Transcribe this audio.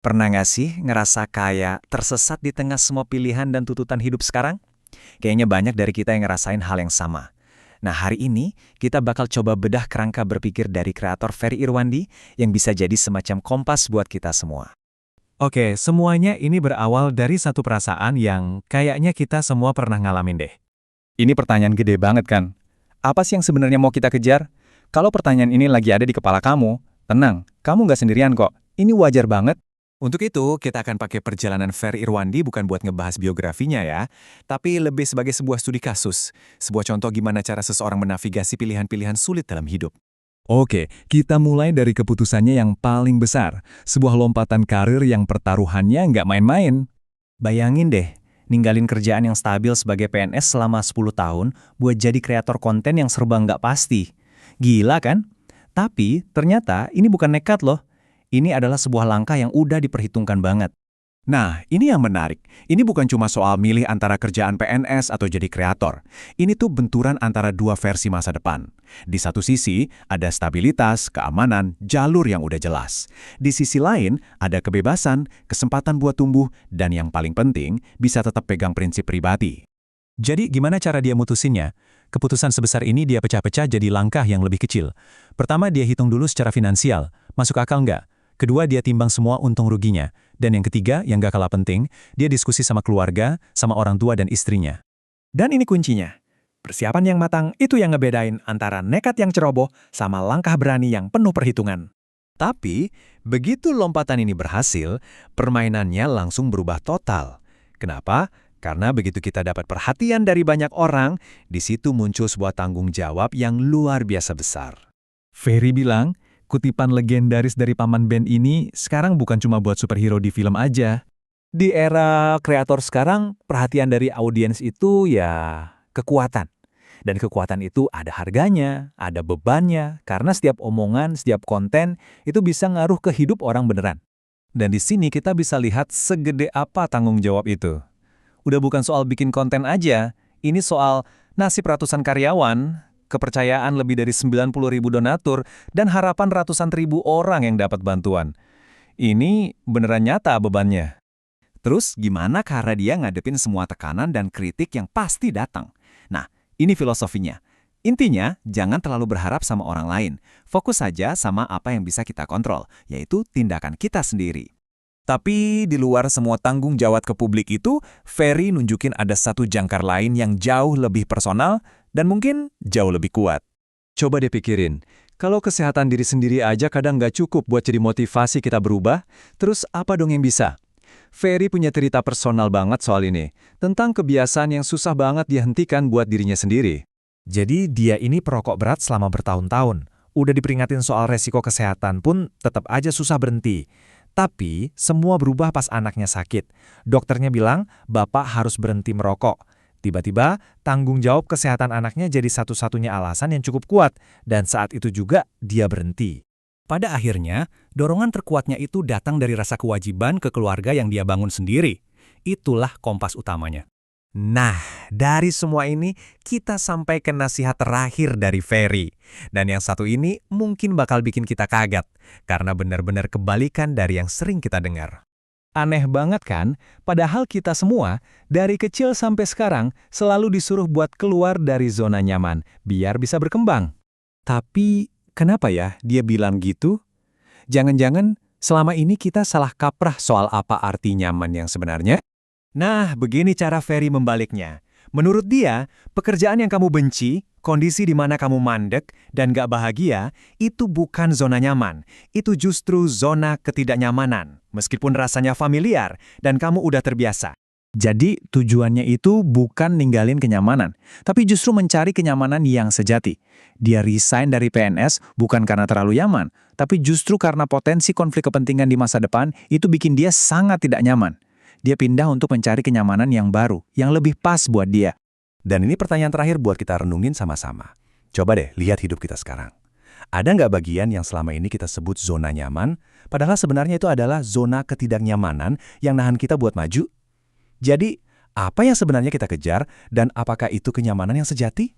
Pernah nggak sih ngerasa kayak tersesat di tengah semua pilihan dan tuntutan hidup sekarang? Kayaknya banyak dari kita yang ngerasain hal yang sama. Nah, hari ini kita bakal coba bedah kerangka berpikir dari kreator Ferry Irwandi yang bisa jadi semacam kompas buat kita semua. Oke, semuanya ini berawal dari satu perasaan yang kayaknya kita semua pernah ngalamin deh. Ini pertanyaan gede banget kan? Apa sih yang sebenarnya mau kita kejar? Kalau pertanyaan ini lagi ada di kepala kamu, tenang, kamu nggak sendirian kok. Ini wajar banget. Untuk itu, kita akan pakai perjalanan Ferry Irwandi bukan buat ngebahas biografinya ya, tapi lebih sebagai sebuah studi kasus, sebuah contoh gimana cara seseorang menavigasi pilihan-pilihan sulit dalam hidup. Oke, kita mulai dari keputusannya yang paling besar, sebuah lompatan karir yang pertaruhannya nggak main-main. Bayangin deh, ninggalin kerjaan yang stabil sebagai PNS selama 10 tahun buat jadi kreator konten yang serba nggak pasti. Gila kan? Tapi ternyata ini bukan nekat loh. Ini adalah sebuah langkah yang udah diperhitungkan banget. Nah, ini yang menarik. Ini bukan cuma soal milih antara kerjaan PNS atau jadi kreator. Ini tuh benturan antara dua versi masa depan. Di satu sisi, ada stabilitas, keamanan, jalur yang udah jelas. Di sisi lain, ada kebebasan, kesempatan buat tumbuh, dan yang paling penting, bisa tetap pegang prinsip pribadi. Jadi gimana cara dia mutusinnya? Keputusan sebesar ini dia pecah-pecah jadi langkah yang lebih kecil. Pertama, dia hitung dulu secara finansial. Masuk akal nggak? Kedua, dia timbang semua untung ruginya. Dan yang ketiga, yang gak kalah penting, dia diskusi sama keluarga, sama orang tua dan istrinya. Dan ini kuncinya. Persiapan yang matang itu yang ngebedain antara nekat yang ceroboh sama langkah berani yang penuh perhitungan. Tapi, begitu lompatan ini berhasil, permainannya langsung berubah total. Kenapa? Karena begitu kita dapat perhatian dari banyak orang, di situ muncul sebuah tanggung jawab yang luar biasa besar. Ferry bilang, kutipan legendaris dari paman Ben ini sekarang bukan cuma buat superhero di film aja. Di era kreator sekarang, perhatian dari audiens itu ya kekuatan. Dan kekuatan itu ada harganya, ada bebannya, karena setiap omongan, setiap konten itu bisa ngaruh ke hidup orang beneran. Dan di sini kita bisa lihat segede apa tanggung jawab itu. Udah bukan soal bikin konten aja, ini soal nasib ratusan karyawan, kepercayaan lebih dari 90.000 donatur, dan harapan ratusan ribu orang yang dapat bantuan. Ini beneran nyata bebannya. Terus gimana cara dia ngadepin semua tekanan dan kritik yang pasti datang? Nah, ini filosofinya. Intinya, jangan terlalu berharap sama orang lain. Fokus saja sama apa yang bisa kita kontrol, yaitu tindakan kita sendiri. Tapi di luar semua tanggung jawab ke publik itu, Ferry nunjukin ada satu jangkar lain yang jauh lebih personal dan mungkin jauh lebih kuat. Coba deh pikirin, kalau kesehatan diri sendiri aja kadang nggak cukup buat jadi motivasi kita berubah, terus apa dong yang bisa? Ferry punya cerita personal banget soal ini, tentang kebiasaan yang susah banget dihentikan buat dirinya sendiri. Jadi dia ini perokok berat selama bertahun-tahun. Udah diperingatin soal resiko kesehatan pun tetap aja susah berhenti. Tapi semua berubah pas anaknya sakit. Dokternya bilang bapak harus berhenti merokok. Tiba-tiba tanggung jawab kesehatan anaknya jadi satu-satunya alasan yang cukup kuat. Dan saat itu juga dia berhenti. Pada akhirnya, dorongan terkuatnya itu datang dari rasa kewajiban ke keluarga yang dia bangun sendiri. Itulah kompas utamanya. Nah, dari semua ini, kita sampai ke nasihat terakhir dari Ferry. Dan yang satu ini mungkin bakal bikin kita kaget, karena benar-benar kebalikan dari yang sering kita dengar. Aneh banget kan? Padahal kita semua, dari kecil sampai sekarang, selalu disuruh buat keluar dari zona nyaman, biar bisa berkembang. Tapi, kenapa ya dia bilang gitu? Jangan-jangan selama ini kita salah kaprah soal apa arti nyaman yang sebenarnya? Nah, begini cara Ferry membaliknya. Menurut dia, pekerjaan yang kamu benci, kondisi di mana kamu mandek dan gak bahagia, itu bukan zona nyaman. Itu justru zona ketidaknyamanan, meskipun rasanya familiar dan kamu udah terbiasa. Jadi, tujuannya itu bukan ninggalin kenyamanan, tapi justru mencari kenyamanan yang sejati. Dia resign dari PNS bukan karena terlalu nyaman, tapi justru karena potensi konflik kepentingan di masa depan itu bikin dia sangat tidak nyaman. Dia pindah untuk mencari kenyamanan yang baru, yang lebih pas buat dia. Dan ini pertanyaan terakhir buat kita renungin sama-sama. Coba deh lihat hidup kita sekarang. Ada nggak bagian yang selama ini kita sebut zona nyaman, padahal sebenarnya itu adalah zona ketidaknyamanan yang nahan kita buat maju? Jadi, apa yang sebenarnya kita kejar dan apakah itu kenyamanan yang sejati?